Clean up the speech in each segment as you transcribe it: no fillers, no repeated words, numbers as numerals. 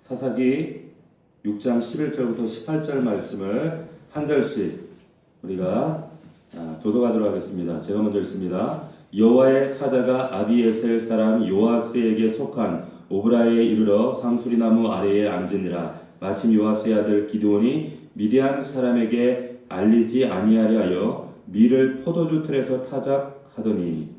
사사기 6장 11절부터 18절 말씀을 한 절씩 우리가 교독하도록 하겠습니다. 제가 먼저 읽습니다. 여호와의 사자가 아비에셀 사람 요아스에게 속한 오브라에 이르러 상수리나무 아래에 앉으니라. 마침 요아스의 아들 기드온이 미디안 사람에게 알리지 아니하려 하여 밀을 포도주 틀에서 타작하더니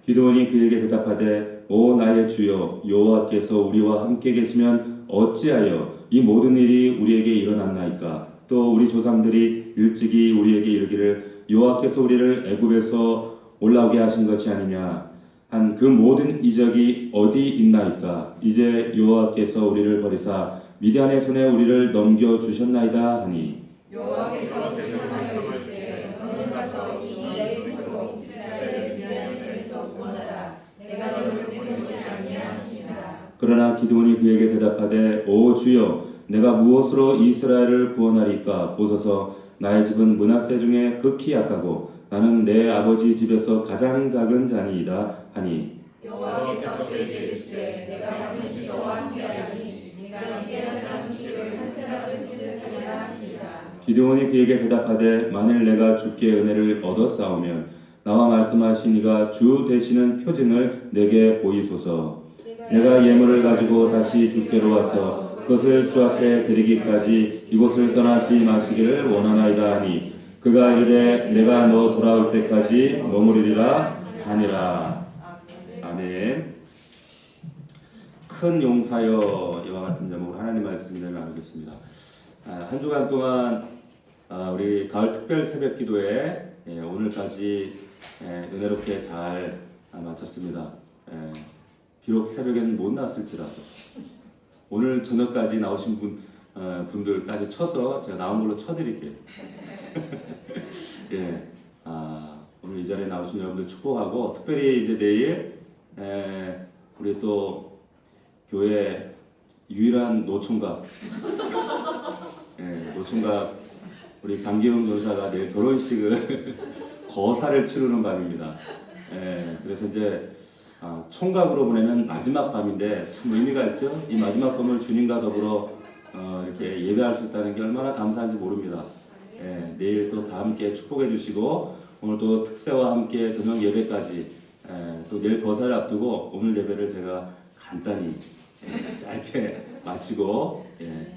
기드온이 그에게 대답하되 오 나의 주여 여호와께서 우리와 함께 계시면 어찌하여 이 모든 일이 우리에게 일어났나이까. 또 우리 조상들이 일찍이 우리에게 이르기를 여호와께서 우리를 애굽에서 올라오게 하신 것이 아니냐 한 그 모든 이적이 어디 있나이까. 이제 여호와께서 우리를 버리사 미디안의 손에 우리를 넘겨 주셨나이다 하니 여호와께서 대명하여 이르시되 너는 가서 이 너의 힘으로 이스라엘을 미디안의 손에서 구원하라. 내가 너를 보낸 것이 아니냐 하시니라. 그러나 기드온이 그에게 대답하되 오 주여 내가 무엇으로 이스라엘을 구원하리까. 보소서 나의 집은 므낫세 중에 극히 약하고 나는 내 아버지 집에서 가장 작은 자니이다 하니 여호와께서 그에게 이르시되 내가 반드시 너와 함께하리니 네가 미디안 사람 수를 한 사람을 치르리라 하시니라. 기드온이 그에게 대답하되 만일 내가 주께 은혜를 얻었사오면 나와 말씀하시니가 주 되시는 표징을 내게 보이소서. 내가 예물을 가지고 다시 주께로 와서 그것을 주 앞에 드리기까지 이곳을 떠나지 마시기를 원하나이다 하니 그가 이르되 내가 너 돌아올 때까지 머무르리라 하니라. 아멘. 큰 용사여 이와 같은 제목으로 하나님 말씀을 나누겠습니다. 한 주간 동안 우리 가을 특별 새벽 기도회 오늘까지 은혜롭게 잘 마쳤습니다. 비록 새벽에는 못 났을지라도 오늘 저녁까지 나오신 분들까지 쳐서 제가 나온 걸로 쳐드릴게요. 예, 오늘 이 자리에 나오신 여러분들 축복하고 특별히 이제 내일 우리 또 교회 유일한 노총각 노총각 우리 장기훈 교사가 내일 결혼식을 거사를 치르는 밤입니다. 그래서 이제 총각으로 보내는 마지막 밤인데 참 의미가 있죠. 이 마지막 밤을 주님과 더불어 이렇게 예배할 수 있다는 게 얼마나 감사한지 모릅니다. 내일 또 다 함께 축복해 주시고 오늘 또 특세와 함께 저녁 예배까지 또 내일 거사를 앞두고 오늘 예배를 제가 간단히 짧게 마치고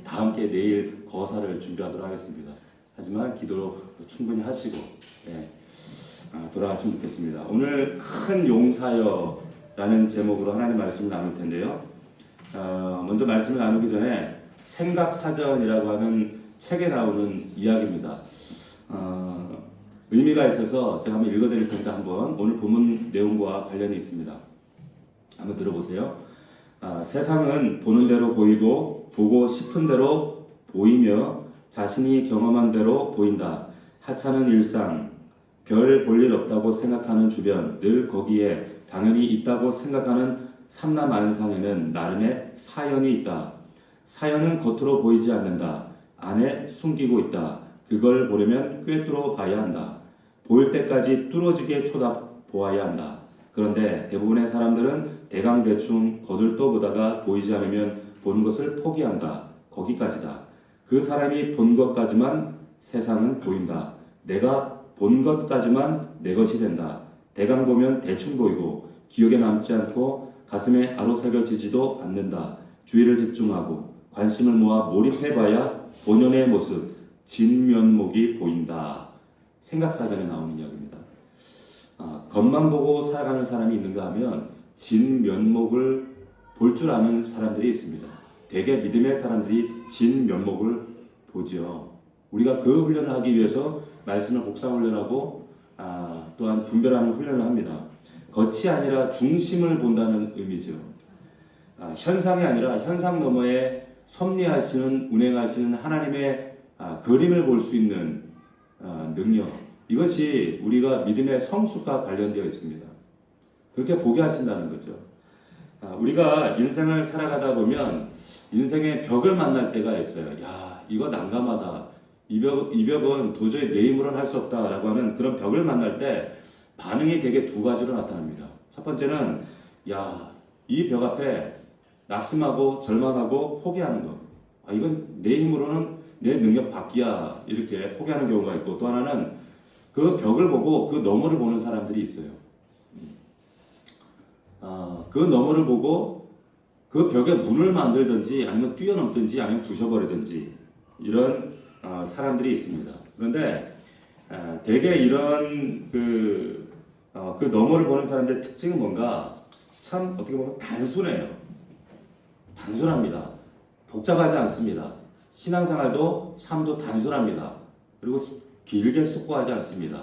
다 함께 내일 거사를 준비하도록 하겠습니다. 하지만 기도 충분히 하시고 돌아가시면 좋겠습니다. 오늘 큰 용사여라는 제목으로 하나님 말씀을 나눌 텐데요. 먼저 말씀을 나누기 전에 생각사전이라고 하는 책에 나오는 이야기입니다. 의미가 있어서 제가 한번 읽어드릴 테니까 한번 오늘 본문 내용과 관련이 있습니다. 한번 들어보세요. 세상은 보는 대로 보이고 보고 싶은 대로 보이며 자신이 경험한 대로 보인다. 하찮은 일상, 별 볼 일 없다고 생각하는 주변, 늘 거기에 당연히 있다고 생각하는 삼남안상에는 나름의 사연이 있다. 사연은 겉으로 보이지 않는다. 안에 숨기고 있다. 그걸 보려면 꿰뚫어 봐야 한다. 보일 때까지 뚫어지게 쳐다보아야 한다. 그런데 대부분의 사람들은 대강대충 거들떠 보다가 보이지 않으면 보는 것을 포기한다. 거기까지다. 그 사람이 본 것까지만 세상은 보인다. 내가 본 것까지만 내 것이 된다. 대강 보면 대충 보이고 기억에 남지 않고 가슴에 아로새겨지지도 않는다. 주의를 집중하고 관심을 모아 몰입해봐야 본연의 모습, 진면목이 보인다. 생각사전에 나오는 이야기입니다. 겉만 보고 살아가는 사람이 있는가 하면 진면목을 볼 줄 아는 사람들이 있습니다. 대개 믿음의 사람들이 진면목을 보죠. 우리가 그 훈련을 하기 위해서 말씀을 복상 훈련하고 또한 분별하는 훈련을 합니다. 겉이 아니라 중심을 본다는 의미죠. 현상이 아니라 현상 너머에 섭리하시는 운행하시는 하나님의 그림을 볼 수 있는 능력, 이것이 우리가 믿음의 성숙과 관련되어 있습니다. 그렇게 보게 하신다는 거죠. 우리가 인생을 살아가다 보면 인생의 벽을 만날 때가 있어요. 야, 이거 난감하다. 이 벽은 도저히 내 힘으로는 할 수 없다라고 하는 그런 벽을 만날 때 반응이 되게 두 가지로 나타납니다. 첫 번째는 이 벽 앞에 낙심하고 절망하고 포기하는 거. 이건 내 힘으로는 내 능력 밖이야 이렇게 포기하는 경우가 있고, 또 하나는 그 벽을 보고 그 너머를 보는 사람들이 있어요. 그 너머를 보고 그 벽에 문을 만들든지 아니면 뛰어넘든지 아니면 부셔버리든지 이런 사람들이 있습니다. 그런데 대개 이런 그 너머를 보는 사람들의 특징은 뭔가 참 어떻게 보면 단순해요. 단순합니다. 복잡하지 않습니다. 신앙생활도 삶도 단순합니다. 그리고 길게 숙고하지 않습니다.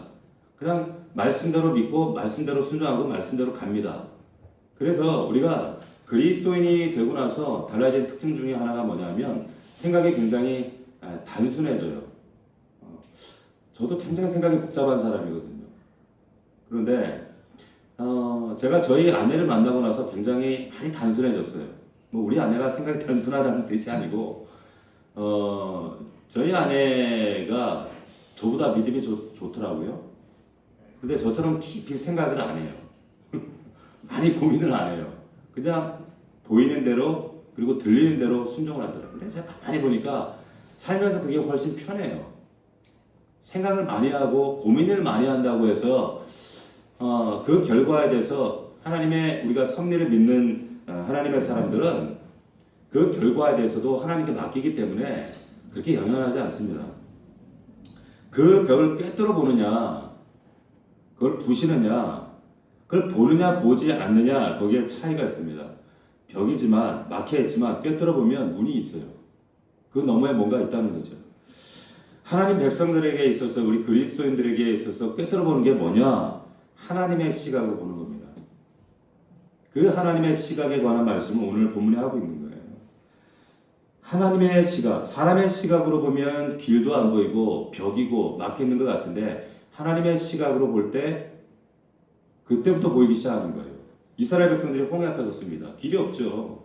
그냥 말씀대로 믿고 말씀대로 순종하고 말씀대로 갑니다. 그래서 우리가 그리스도인이 되고 나서 달라진 특징 중에 하나가 뭐냐면 생각이 굉장히 단순해져요. 저도 굉장히 생각이 복잡한 사람이거든요. 그런데 제가 저희 아내를 만나고 나서 굉장히 많이 단순해졌어요. 뭐 우리 아내가 생각이 단순하다는 뜻이 아니고 저희 아내가 저보다 믿음이 좋더라고요. 근데 저처럼 깊이 생각을 안 해요. 많이 고민을 안 해요. 그냥 보이는 대로 그리고 들리는 대로 순종을 하더라고요. 근데 제가 가만히 보니까 살면서 그게 훨씬 편해요. 생각을 많이 하고 고민을 많이 한다고 해서 그 결과에 대해서 하나님의 우리가 섭리를 믿는 하나님의 사람들은 그 결과에 대해서도 하나님께 맡기기 때문에 그렇게 연연하지 않습니다. 그 벽을 꿰뚫어 보느냐, 그걸 부시느냐, 그걸 보느냐 보지 않느냐, 거기에 차이가 있습니다. 벽이지만 막혀있지만 꿰뚫어 보면 문이 있어요. 그 너머에 뭔가 있다는 거죠. 하나님 백성들에게 있어서 우리 그리스도인들에게 있어서 꿰뚫어 보는 게 뭐냐? 하나님의 시각으로 보는 겁니다. 그 하나님의 시각에 관한 말씀을 오늘 본문에 하고 있는 거예요. 하나님의 시각, 사람의 시각으로 보면 길도 안 보이고 벽이고 막혀있는 것 같은데 하나님의 시각으로 볼 때 그때부터 보이기 시작하는 거예요. 이스라엘 백성들이 홍해 앞에 섰습니다. 길이 없죠.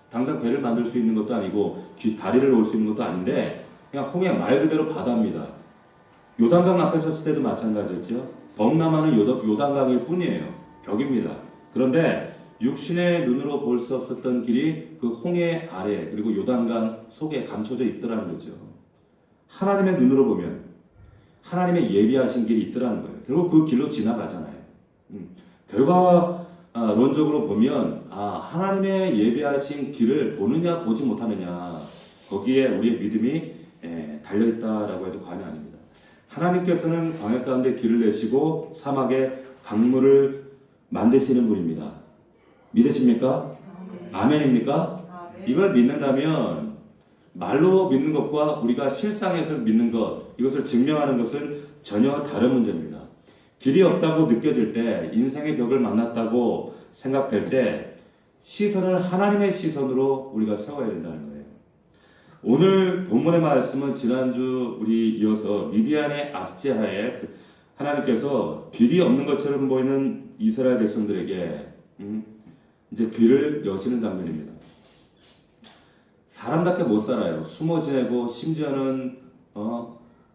당장 배를 만들 수 있는 것도 아니고 다리를 놓을 수 있는 것도 아닌데 그냥 홍해 말 그대로 바다입니다. 요단강 앞에 섰을 때도 마찬가지였죠. 동남아는 요단강일 뿐이에요. 벽입니다. 그런데 육신의 눈으로 볼 수 없었던 길이 그 홍해 아래 그리고 요단강 속에 감춰져 있더라는 거죠. 하나님의 눈으로 보면 하나님의 예비하신 길이 있더라는 거예요. 결국 그 길로 지나가잖아요. 결과론적으로 보면 하나님의 예비하신 길을 보느냐 보지 못하느냐 거기에 우리의 믿음이 달려있다라고 해도 과언이 아닙니다. 하나님께서는 광야 가운데 길을 내시고 사막에 강물을 만드시는 분입니다. 믿으십니까? 아멘입니까? 이걸 믿는다면 말로 믿는 것과 우리가 실상에서 믿는 것, 이것을 증명하는 것은 전혀 다른 문제입니다. 길이 없다고 느껴질 때, 인생의 벽을 만났다고 생각될 때 시선을 하나님의 시선으로 우리가 세워야 된다는 거예요. 오늘 본문의 말씀은 지난주 우리 이어서 미디안의 압제하에 하나님께서 길이 없는 것처럼 보이는 이스라엘 백성들에게 이제 길을 여시는 장면입니다. 사람답게 못 살아요. 숨어 지내고 심지어는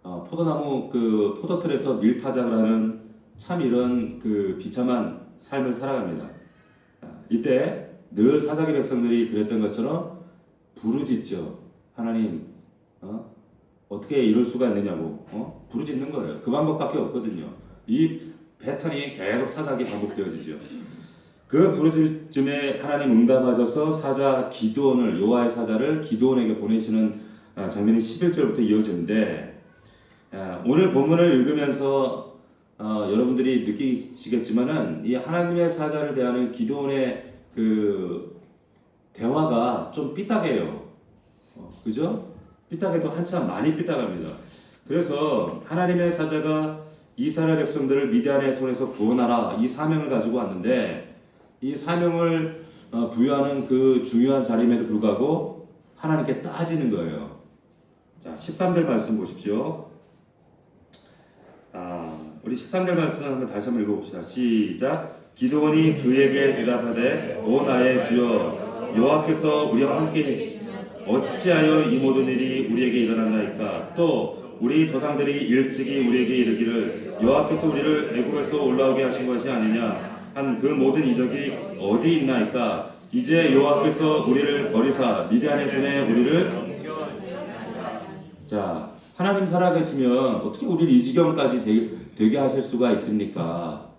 포도나무 그 포도틀에서 밀타작을 하는 참 이런 그 비참한 삶을 살아갑니다. 이때 늘 사사기 백성들이 그랬던 것처럼 부르짖죠. 하나님, 어떻게 이럴 수가 있느냐고 부르짖는 거예요. 그 방법밖에 없거든요. 이 패턴이 계속 사사기 반복되어지죠. 그 부르짖음에 하나님 응답하셔서 사자 기드온을 여호와의 사자를 기드온에게 보내시는 장면이 11절부터 이어지는데 오늘 본문을 읽으면서 여러분들이 느끼시겠지만은 이 하나님의 사자를 대하는 기드온의 그 대화가 좀 삐딱해요. 그죠? 삐딱해도 한참 많이 삐딱합니다. 그래서 하나님의 사자가 이스라엘 백성들을 미디안의 손에서 구원하라 이 사명을 가지고 왔는데 이 사명을 부여하는 그 중요한 자리임에도 불구하고 하나님께 따지는 거예요. 자, 13절 말씀 보십시오. 우리 13절 말씀 한번 다시 한번 읽어봅시다. 시작. 기드온이 그에게 대답하되 오 나의 주여 여호와께서 우리와 함께 어찌하여 이 모든 일이 우리에게 일어났나이까 또 우리 조상들이 일찍이 우리에게 이르기를 여호와께서 우리를 애굽에서 올라오게 하신 것이 아니냐 한 그 모든 이적이 어디 있나이까. 이제 여호와께서 우리를 버리사 미디안의 손에 우리를. 자, 하나님 살아계시면 어떻게 우리를 이 지경까지 되게 하실 수가 있습니까?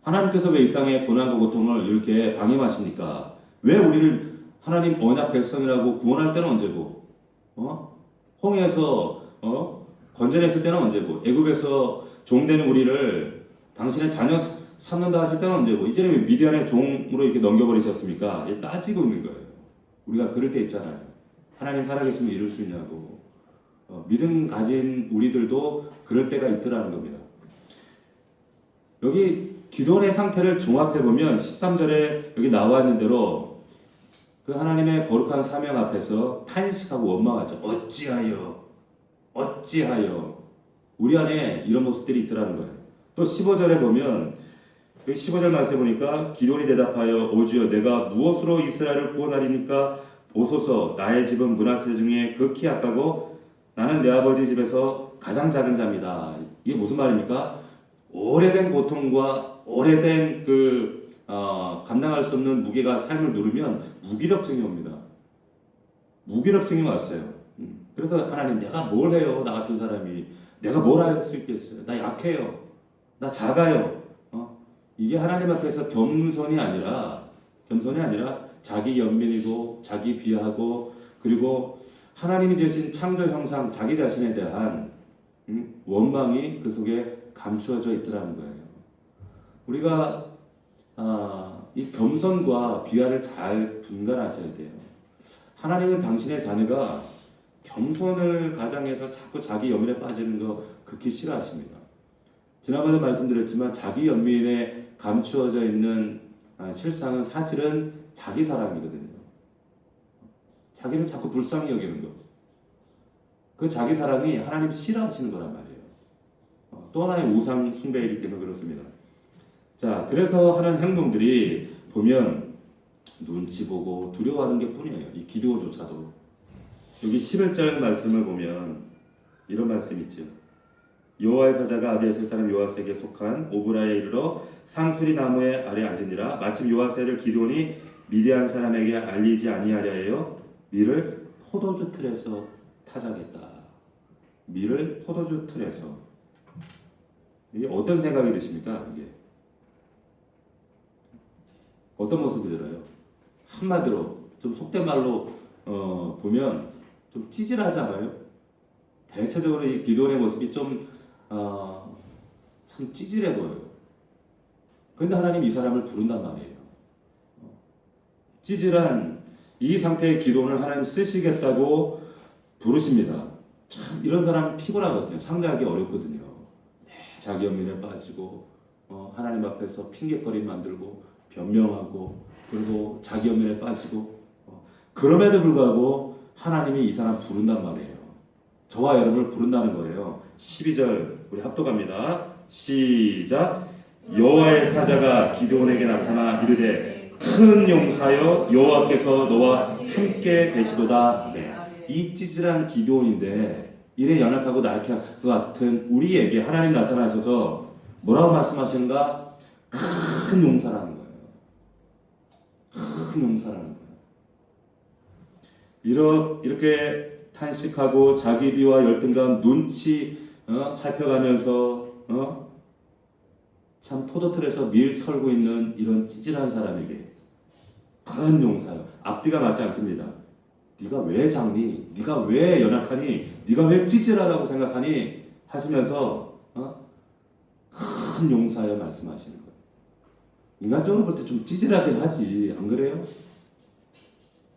하나님께서 왜 이 땅에 고난과 고통을 이렇게 방임하십니까? 왜 우리를 하나님 언약 백성이라고 구원할 때는 언제고, 홍해에서 건져냈을 때는 언제고, 애굽에서 종되는 우리를 당신의 자녀 삼는다 하실 때는 언제고, 이제는 왜 미디안의 종으로 이렇게 넘겨버리셨습니까? 따지고 있는 거예요. 우리가 그럴 때 있잖아요. 하나님 살아계시면 이룰 수 있냐고. 믿음 가진 우리들도 그럴 때가 있더라는 겁니다. 여기 기도원의 상태를 종합해보면 13절에 여기 나와 있는 대로 그 하나님의 거룩한 사명 앞에서 탄식하고 원망하죠. 어찌하여 우리 안에 이런 모습들이 있더라는 거예요. 또 15절에 보면 15절 말씀해 보니까 기도원이 대답하여 오주여 내가 무엇으로 이스라엘을 구원하리니까 보소서 나의 집은 므낫세 중에 극히 약하고 나는 내 아버지 집에서 가장 작은 자입니다. 이게 무슨 말입니까? 오래된 고통과 오래된 감당할 수 없는 무게가 삶을 누르면 무기력증이 옵니다. 무기력증이 왔어요. 그래서 하나님 내가 뭘 해요? 나 같은 사람이 내가 뭘 할 수 있겠어요? 나 약해요. 나 작아요. 이게 하나님 앞에서 겸손이 아니라 자기 연민이고 자기 비하고 그리고 하나님이 지으신 창조 형상 자기 자신에 대한 원망이 그 속에 감추어져 있더라는 거예요. 우리가 이 겸손과 비하를 잘 분간하셔야 돼요. 하나님은 당신의 자녀가 겸손을 가장해서 자꾸 자기 연민에 빠지는 거 극히 싫어하십니다. 지난번에 말씀드렸지만 자기 연민에 감추어져 있는 실상은 사실은 자기 사랑이거든요. 자기를 자꾸 불쌍히 여기는 거. 그 자기 사랑이 하나님 싫어하시는 거란 말이에요. 또 하나의 우상 숭배이기 때문에 그렇습니다. 자, 그래서 하는 행동들이 보면 눈치 보고 두려워하는 게 뿐이에요. 이 기도조차도. 여기 11절 말씀을 보면 이런 말씀이 있죠. 여호와의 사자가 아비에셀 사람 요아스에게 속한 오브라에 이르러 상수리 나무의 아래 앉으니라. 마침 요아스를 기드온이 미디안 사람에게 알리지 아니하려 하여 밀을 포도주 틀에서 타작했다. 밀을 포도주 틀에서. 이게 어떤 생각이 드십니까? 이게 어떤 모습이 들어요? 한마디로 좀 속된 말로 보면 좀 찌질하지 않아요? 대체적으로 이 기도원의 모습이 좀 참 찌질해 보여요. 근데 하나님 이 사람을 부른단 말이에요. 찌질한 이 상태의 기도원을 하나님 쓰시겠다고 부르십니다. 참 이런 사람은 피곤하거든요. 상대하기 어렵거든요. 자기 연민에 빠지고 하나님 앞에서 핑계거리 만들고 변명하고 그리고 자기 연민에 빠지고 그럼에도 불구하고 하나님이 이 사람 부른단 말이에요. 저와 여러분을 부른다는 거예요. 12절 우리 합독합니다. 시작. 여호와의 사자가 기드온에게 나타나 이르되 큰 용사여 여호와께서 너와 함께 계시도다. 네. 이 찌질한 기드온인데 이래 연약하고 나약한 것 같은 우리에게 하나님 나타나셔서 뭐라고 말씀하시는가? 큰 용사라는 거예요. 큰 용사라는 거예요. 이렇게 탄식하고 자기 비와 열등감 눈치 살펴가면서 참 포도틀에서 밀 털고 있는 이런 찌질한 사람에게 큰 용사요. 앞뒤가 맞지 않습니다. 네가 왜 작니? 네가 왜 연약하니? 네가 왜 찌질하다고 생각하니? 하시면서 큰 용사여 말씀하시는 거예요. 인간적으로 볼 때 좀 찌질하긴 하지, 안 그래요?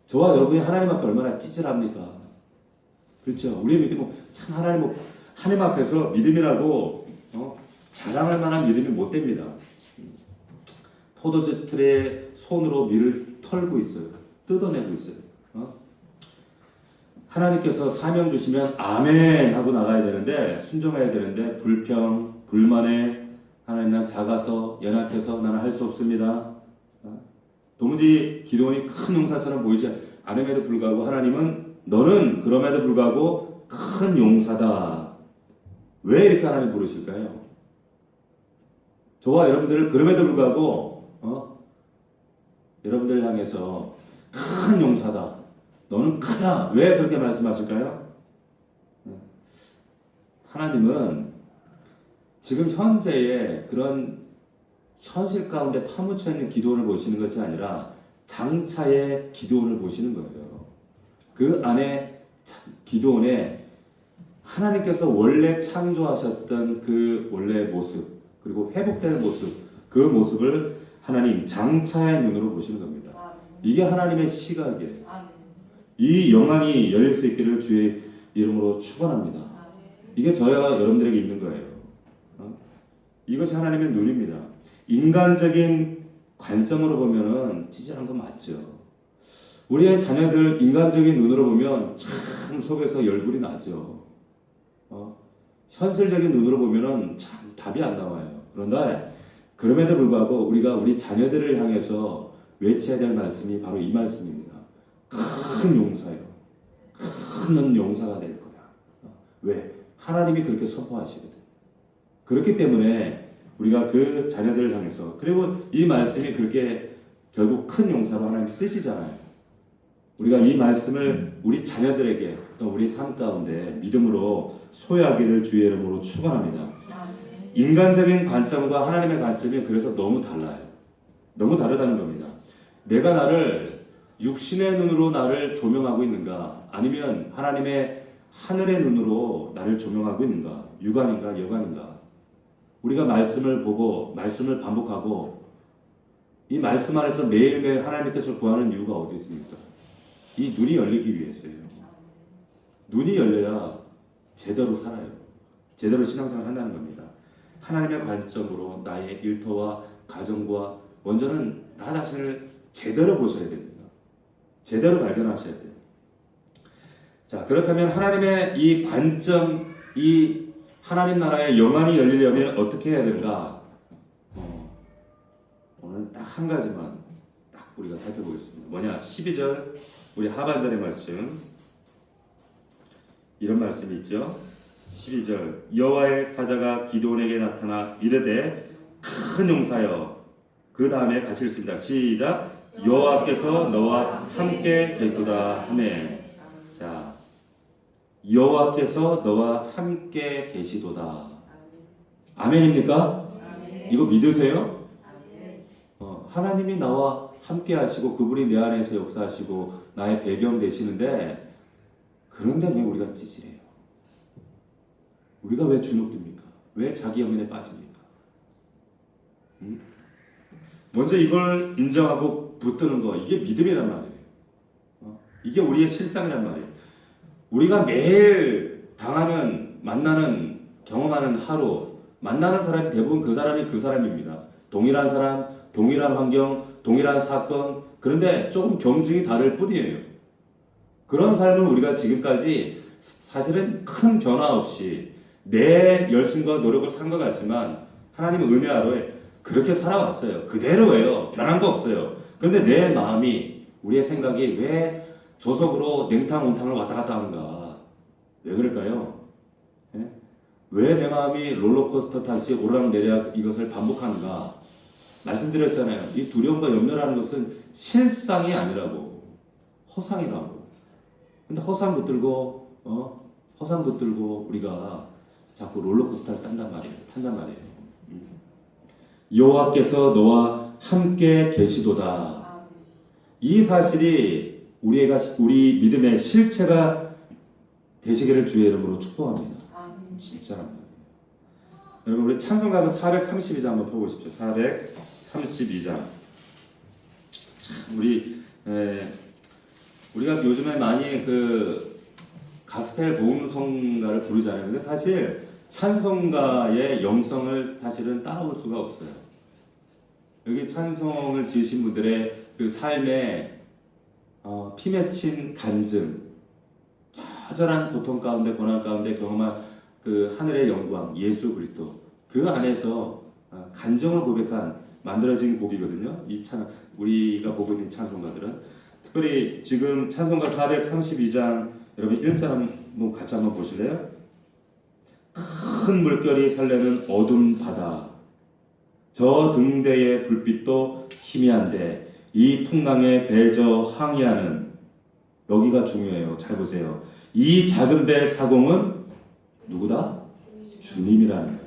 저와 여러분이 하나님 앞에 얼마나 찌질합니까? 그렇죠? 우리의 믿음은 참 하나님 앞에서 믿음이라고 자랑할 만한 믿음이 못 됩니다. 포도주 틀에 손으로 밀을 털고 있어요. 뜯어내고 있어요. 하나님께서 사명 주시면 아멘 하고 나가야 되는데 순종해야 되는데 불평, 불만에 하나님 난 작아서 연약해서 나는 할 수 없습니다. 도무지 기도원이 큰 용사처럼 보이지 않음에도 불구하고 하나님은 너는 그럼에도 불구하고 큰 용사다. 왜 이렇게 하나님 부르실까요? 저와 여러분들을 그럼에도 불구하고 여러분들을 향해서 큰 용사다. 너는 크다. 왜 그렇게 말씀하실까요? 하나님은 지금 현재의 그런 현실 가운데 파묻혀 있는 기도원을 보시는 것이 아니라 장차의 기도원을 보시는 거예요. 그 안에 기도원에 하나님께서 원래 창조하셨던 그 원래의 모습, 그리고 회복되는 모습, 그 모습을 하나님 장차의 눈으로 보시는 겁니다. 이게 하나님의 시각이에요. 이 영안이 열릴 수 있기를 주의 이름으로 축원합니다. 이게 저와 여러분들에게 있는 거예요. 이것이 하나님의 눈입니다. 인간적인 관점으로 보면은 찌질한 거 맞죠. 우리의 자녀들 인간적인 눈으로 보면 참 속에서 열불이 나죠. 현실적인 눈으로 보면은 참 답이 안 나와요. 그런데 그럼에도 불구하고 우리가 우리 자녀들을 향해서 외쳐야 될 말씀이 바로 이 말씀입니다. 큰 용사요. 큰 용사가 될 거야. 왜? 하나님이 그렇게 선포하시거든. 그렇기 때문에 우리가 그 자녀들을 향해서, 그리고 이 말씀이 그렇게 결국 큰 용사로 하나님 쓰시잖아요. 우리가 이 말씀을 우리 자녀들에게 또 우리 삶 가운데 믿음으로 소유하기를 주의 이름으로 축원합니다. 인간적인 관점과 하나님의 관점이 그래서 너무 달라요. 너무 다르다는 겁니다. 내가 나를 육신의 눈으로 나를 조명하고 있는가, 아니면 하나님의 하늘의 눈으로 나를 조명하고 있는가, 육안인가 여간인가. 우리가 말씀을 보고 말씀을 반복하고 이 말씀 안에서 매일매일 하나님의 뜻을 구하는 이유가 어디 있습니까? 이 눈이 열리기 위해서요. 눈이 열려야 제대로 살아요. 제대로 신앙생활을 한다는 겁니다. 하나님의 관점으로 나의 일터와 가정과 먼저는 나 자신을 제대로 보셔야 됩니다. 제대로 발견하셔야 돼요. 자, 그렇다면 하나님의 이 관점, 이 하나님 나라의 영안이 열리려면 어떻게 해야 되는가? 오늘 딱 한 가지만 딱 우리가 살펴보겠습니다. 뭐냐? 12절 우리 하반절의 말씀, 이런 말씀이 있죠. 12절 여호와의 사자가 기드온에게 나타나 이르되 큰 용사여. 그 다음에 같이 읽습니다. 시작. 여호와께서 너와 함께 계시도다 하매. 자, 여호와께서 너와 함께 계시도다. 아멘입니까? 아멘. 이거 믿으세요? 하나님이 나와 함께 하시고 그분이 내 안에서 역사하시고 나의 배경 되시는데, 그런데 왜 우리가 찌질해요? 우리가 왜 주눅듭니까? 왜 자기 연민에 빠집니까? 먼저 이걸 인정하고 붙드는 거, 이게 믿음이란 말이에요. 이게 우리의 실상이란 말이에요. 우리가 매일 당하는, 만나는, 경험하는 하루, 만나는 사람이 대부분 그 사람입니다. 동일한 사람, 동일한 환경, 동일한 사건, 그런데 조금 경중이 다를 뿐이에요. 그런 삶을 우리가 지금까지 사실은 큰 변화 없이 내 열심과 노력을 산 것 같지만 하나님의 은혜 아래 그렇게 살아왔어요. 그대로예요. 변한 거 없어요. 그런데 내 마음이, 우리의 생각이 왜 조석으로 냉탕 온탕을 왔다 갔다 하는가? 왜 그럴까요? 예? 왜 내 마음이 롤러코스터 타시 오르락내리락 이것을 반복하는가? 말씀드렸잖아요. 이 두려움과 염려라는 것은 실상이 아니라고, 허상이라고. 근데 허상 붙들고 우리가 자꾸 롤러코스터를 탄단 말이에요. 여호와께서 너와 함께 계시도다. 이 사실이 우리 믿음의 실체가 되시기를 주의 이름으로 축복합니다. 진짜랍니다. 여러분, 우리 찬송가는 432장 한번 펴보십시오. 432장. 참 우리가 요즘에 많이 그 가스펠 복음성가를 부르잖아요. 근데 사실 찬송가의 영성을 사실은 따라올 수가 없어요. 여기 찬송을 지으신 분들의 그 삶의 피 맺힌 간증, 처절한 고통 가운데, 고난 가운데 경험한 그 하늘의 영광, 예수 그리스도, 그 안에서 간증을 고백한 만들어진 곡이거든요. 우리가 보고 있는 찬송가들은. 특별히 지금 찬송가 432장 여러분 1절 한번 같이 한번 보실래요? 큰 물결이 설레는 어두운 바다. 저 등대의 불빛도 희미한데 이 풍랑에 배저 항의하는, 여기가 중요해요. 잘 보세요. 이 작은 배 사공은 누구다? 주님이라는 거예요.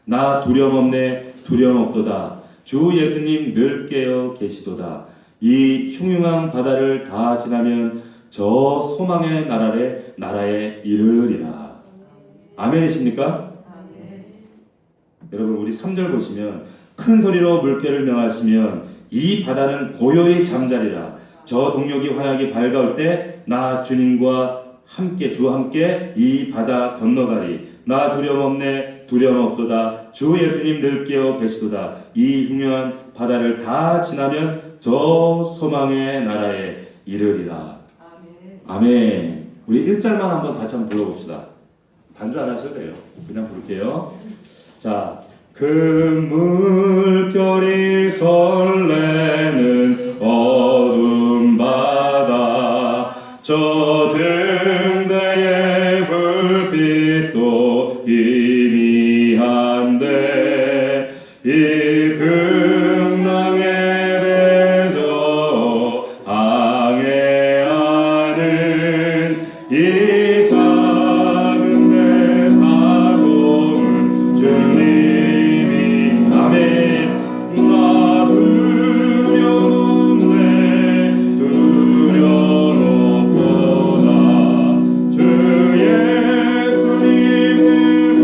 나 두려움 없네, 두려움 없도다. 주 예수님 늘 깨어 계시도다. 이 흉흉한 바다를 다 지나면 저 소망의 나라에 이르리라. 아멘이십니까? 여러분, 우리 3절 보시면 큰 소리로 물결을 명하시면 이 바다는 고요히 잠자리라. 저 동력이 환하게 밝아올 때 나 주님과 함께, 주와 함께 이 바다 건너가리. 나 두려움 없네, 두려움 없도다. 주 예수님 늘 깨어 계시도다. 이 흉흉한 바다를 다 지나면 저 소망의 나라에 이르리라. 아멘. 우리 1절만 한번 같이 한번 불러봅시다. 반주 안 하셔도 돼요. 그냥 부를게요. 자, 큰 물결이 설레는 어두운 바다, 저 등대의 불빛도 희미한데 이 풍랑에 배저 항해하는 이 작은 배 사공은 주님이. 아멘. 나 두려움 없네, 두려움 없도다. 주 예수님을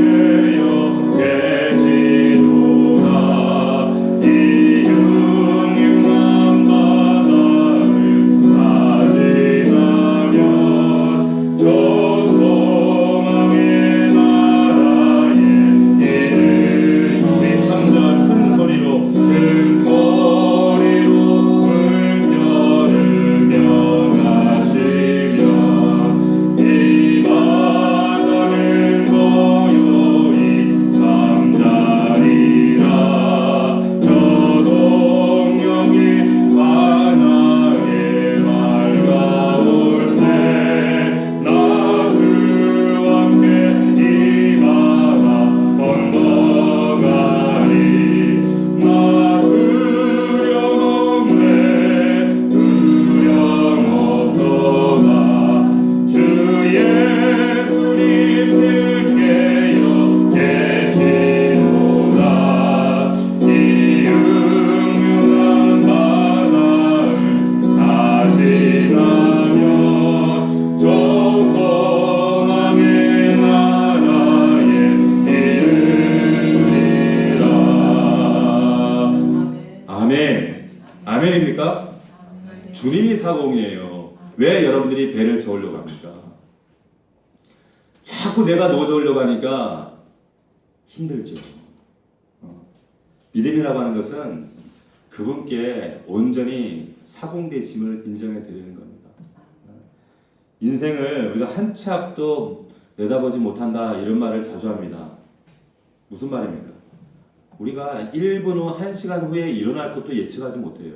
깨어 계시도다. 이 흉흉한 바다를 다 지나면 저 소망의 나라에 이르리. 우리 3절 큰 소리로 물결을 명하시며 이 바다는 고요히 잠자리라. 저 동력이 환하게 밝아올 때 나 주와 함께 이 바다 건너가리. 나 두려움 없네, 두려움 없도다. 주 예수님 늘 깨어 계시도다. 이 흉흉한 바다를 다 지나면 저 소망의 나라에 이르리라. 아멘. 아멘입니까? 주님이 사공이에요. 왜 여러분들이 배를 저으려고 합니까? 자꾸 내가 노저으려고 하니까 힘들죠. 믿음이라고 하는 것은 그분께 온전히 사공되심을 인정해 드리는 겁니다. 인생을 우리가 한 치 앞도 내다보지 못한다, 이런 말을 자주 합니다. 무슨 말입니까? 우리가 1분 후, 1시간 후에 일어날 것도 예측하지 못해요.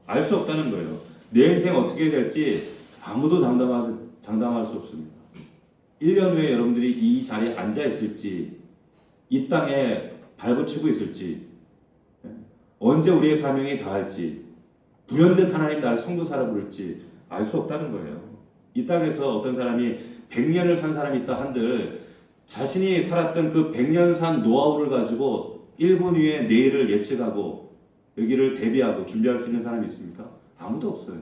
알 수 없다는 거예요. 내 인생 어떻게 될지 아무도 장담할 수 없습니다. 1년 후에 여러분들이 이 자리에 앉아 있을지, 이 땅에 발붙이고 있을지, 언제 우리의 사명이 다할지, 불현듯 하나님 나를 성도사라 부를지 알 수 없다는 거예요. 이 땅에서 어떤 사람이 100년을 산 사람이 있다 한들 자신이 살았던 그 100년 산 노하우를 가지고 1분 후에 내일을 예측하고 여기를 대비하고 준비할 수 있는 사람이 있습니까? 아무도 없어요.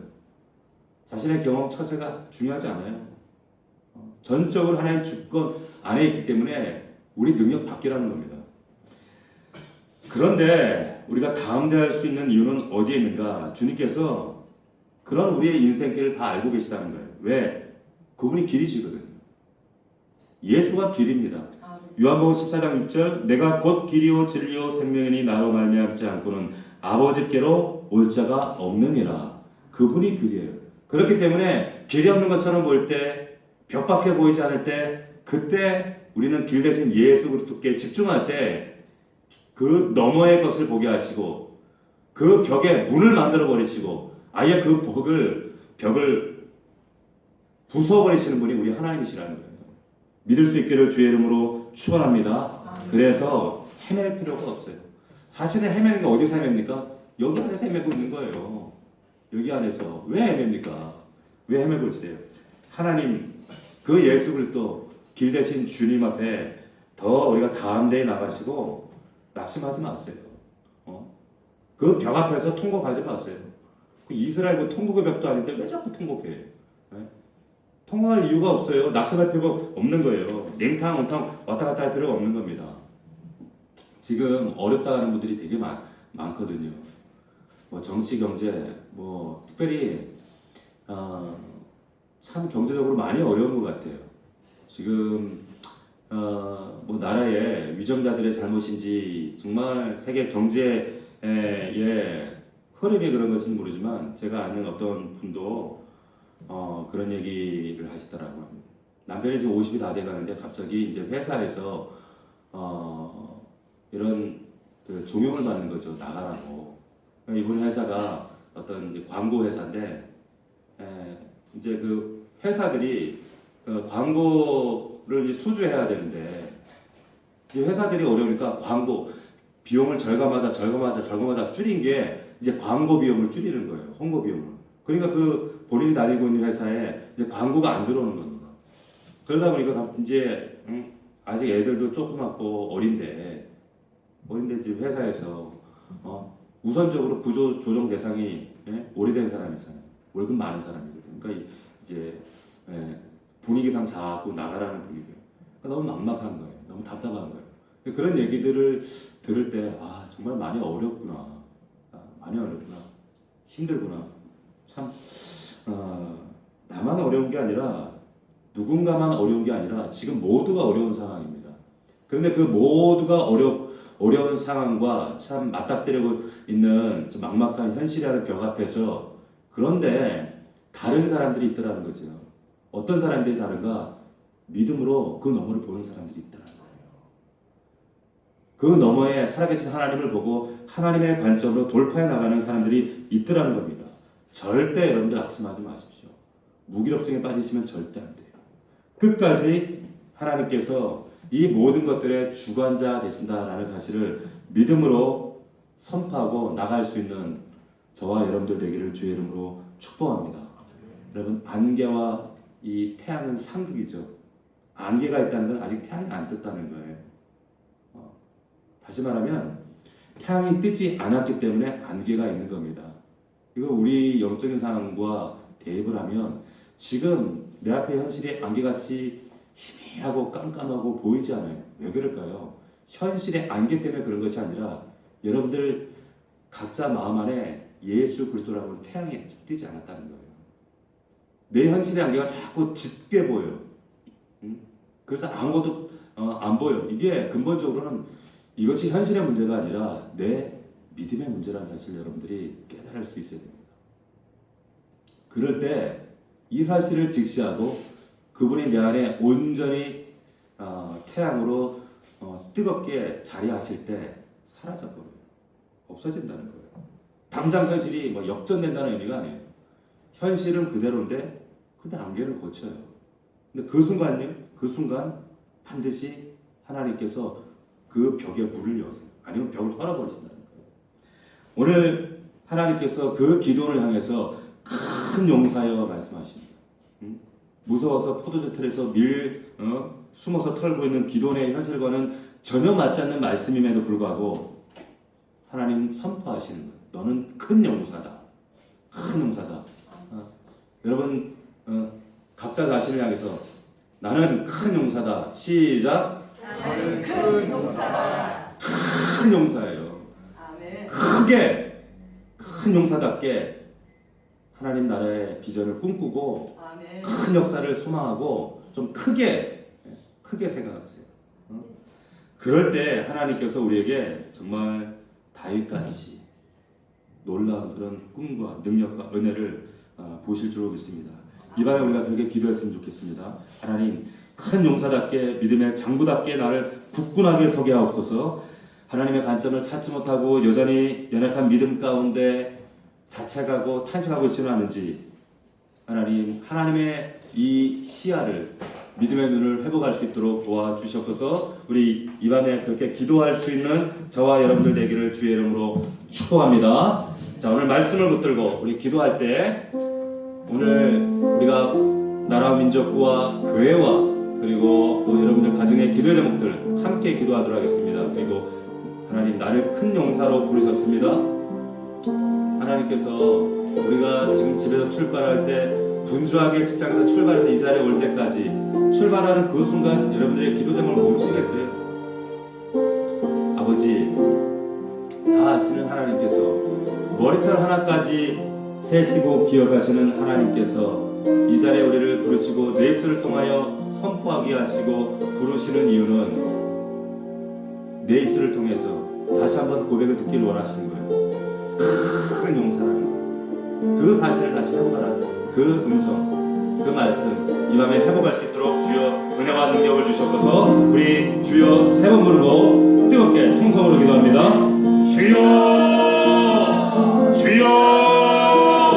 자신의 경험 처세가 중요하지 않아요. 전적으로 하나님 주권 안에 있기 때문에 우리 능력 밖이라는 겁니다. 그런데 우리가 다음대할 수 있는 이유는 어디에 있는가? 주님께서 그런 우리의 인생길을 다 알고 계시다는 거예요. 왜? 그분이 길이시거든요. 예수가 길입니다. 요한복음 14장 6절, 내가 곧 길이요 진리요 생명이니 나로 말미암지 않고는 아버지께로 올 자가 없느니라. 그분이 길이에요. 그렇기 때문에 길이 없는 것처럼 보일 때, 벽밖에 보이지 않을 때, 그때 우리는 길 대신 예수 그리스도께 집중할 때 그 너머의 것을 보게 하시고 그 벽에 문을 만들어 버리시고 아예 그 벽을 부숴버리시는 분이 우리 하나님이시라는 거예요. 믿을 수 있기를 주의 이름으로 축원합니다. 그래서 헤맬 필요가 없어요. 사실은 헤매는 게 어디서 헤맵니까? 여기 안에서 헤매고 있는 거예요. 여기 안에서. 왜 헤맵니까? 왜 헤매고 있어요? 하나님 그 예수 그리스도 길 대신 주님 앞에 더 우리가 다음대에 나가시고 낙심하지 마세요. 그 벽 앞에서 통곡하지 마세요. 그 이스라엘 그 통곡의 벽도 아닌데 왜 자꾸 통곡해요? 네? 통곡할 이유가 없어요. 낙심할 필요가 없는 거예요. 냉탕 온탕 왔다 갔다 할 필요가 없는 겁니다. 지금 어렵다 하는 분들이 되게 많거든요. 뭐 정치, 경제, 뭐 특별히 참 경제적으로 많이 어려운 것 같아요. 지금 뭐 나라의 위정자들의 잘못인지 정말 세계 경제의 흐름이 그런 것은 모르지만 제가 아는 어떤 분도 그런 얘기를 하시더라고요. 남편이 지금 50이 다 돼가는데 갑자기 이제 회사에서 이런 그 종용을 받는 거죠. 나가라고. 이번 회사가 어떤 이제 광고 회사인데 이제 그 회사들이 광고를 이제 수주해야 되는데 이제 회사들이 어려우니까 광고 비용을 절감하자 줄인 게 이제 광고 비용을 줄이는 거예요. 홍보 비용을. 그러니까 그 본인이 다니고 있는 회사에 이제 광고가 안 들어오는 겁니다. 그러다 보니까 이제 아직 애들도 조그맣고 어린데 이제 회사에서 우선적으로 구조 조정 대상이 오래된 사람이잖아요. 월급 많은 사람이거든요. 그러니까 이제 분위기상 자꾸 나가라는 분위기예요. 그러니까 너무 막막한 거예요. 너무 답답한 거예요. 그런 얘기들을 들을 때 정말 많이 어렵구나. 많이 어렵구나. 힘들구나. 참 나만 어려운 게 아니라 누군가만 어려운 게 아니라 지금 모두가 어려운 상황입니다. 그런데 그 모두가 어려운 상황과 참 맞닥뜨리고 있는 좀 막막한 현실이라는 벽 앞에서 그런데 다른 사람들이 있더라는 거죠. 어떤 사람들이 다른가? 믿음으로 그 너머를 보는 사람들이 있더라는 거예요. 그 너머에 살아계신 하나님을 보고 하나님의 관점으로 돌파해 나가는 사람들이 있더라는 겁니다. 절대 여러분들 낙심하지 마십시오. 무기력증에 빠지시면 절대 안 돼요. 끝까지 하나님께서 이 모든 것들의 주관자 되신다라는 사실을 믿음으로 선포하고 나갈 수 있는 저와 여러분들 되기를 주의 이름으로 축복합니다. 여러분 안개와 이 태양은 상극이죠. 안개가 있다는 건 아직 태양이 안 떴다는 거예요. 다시 말하면 태양이 뜨지 않았기 때문에 안개가 있는 겁니다. 이거 우리 영적인 상황과 대입을 하면 지금 내 앞에 현실이 안개같이 희미하고 깜깜하고 보이지 않아요. 왜 그럴까요? 현실의 안개 때문에 그런 것이 아니라 여러분들 각자 마음 안에 예수 그리스도라고 태양이 뜨지 않았다는 거예요. 내 현실의 안개가 자꾸 짙게 보여요. 그래서 아무것도 안 보여. 이게 근본적으로는 이것이 현실의 문제가 아니라 내 믿음의 문제라는 사실을 여러분들이 깨달을 수 있어야 됩니다. 그럴 때 이 사실을 직시하고 그분이 내 안에 온전히 태양으로 뜨겁게 자리하실 때 사라져버려요. 없어진다는 거예요. 당장 현실이 뭐 역전된다는 의미가 아니에요. 현실은 그대로인데 근데 안개를 고쳐요. 근데 그 순간 반드시 하나님께서 그 벽에 문을 여세요. 아니면 벽을 헐어버리신다는 거예요. 오늘 하나님께서 그 기도를 향해서 큰 용사여 말씀하십니다. 무서워서 포도주 틀에서 숨어서 털고 있는 기도의 현실과는 전혀 맞지 않는 말씀임에도 불구하고 하나님 선포하시는 거예요. 너는 큰 용사다. 큰 용사다. 여러분 각자 자신을 향해서 나는 큰 용사다. 시작. 나는 큰 용사다. 큰 용사예요. 아멘. 크게 큰 용사답게 하나님 나라의 비전을 꿈꾸고 아멘. 큰 역사를 소망하고 좀 크게 생각하세요. 그럴 때 하나님께서 우리에게 정말 다윗같이 놀라운 그런 꿈과 능력과 은혜를 부으실 줄 믿습니다. 이번에 우리가 그렇게 기도했으면 좋겠습니다. 하나님 큰 용사답게 믿음의 장부답게 나를 굳건하게 서게 하옵소서. 하나님의 관점을 찾지 못하고 여전히 연약한 믿음 가운데 자책하고 탄식하고 있지는 않은지 하나님의 이 시야를 믿음의 눈을 회복할 수 있도록 도와주시옵소서. 우리 이 밤에 그렇게 기도할 수 있는 저와 여러분들 되기를 주의 이름으로 축복합니다. 자, 오늘 말씀을 붙들고 우리 기도할 때 오늘 우리가 나라 민족과 교회와 그리고 또 여러분들 가정의 기도의 제목들 함께 기도하도록 하겠습니다. 그리고 하나님, 나를 큰 용사로 부르셨습니다. 하나님께서 우리가 지금 집에서 출발할 때 분주하게 직장에서 출발해서 이 자리에 올 때까지 출발하는 그 순간 여러분들의 기도 제목을 모르시겠어요? 아버지, 다 아시는 하나님께서 머리털 하나까지 세시고 기억하시는 하나님께서 이 자리에 우리를 부르시고 내 입술을 통하여 선포하게 하시고 부르시는 이유는 내 입술을 통해서 다시 한번 고백을 듣기를 원하시는 거예요. 큰 용사라는 거예요. 그 사실을 다시 회복하라는 그 음성, 그 말씀 이 밤에 회복할 수 있도록 주여 은혜와 능력을 주셔서 우리 주여 세 번 부르고 뜨겁게 통성으로 기도합니다. 주여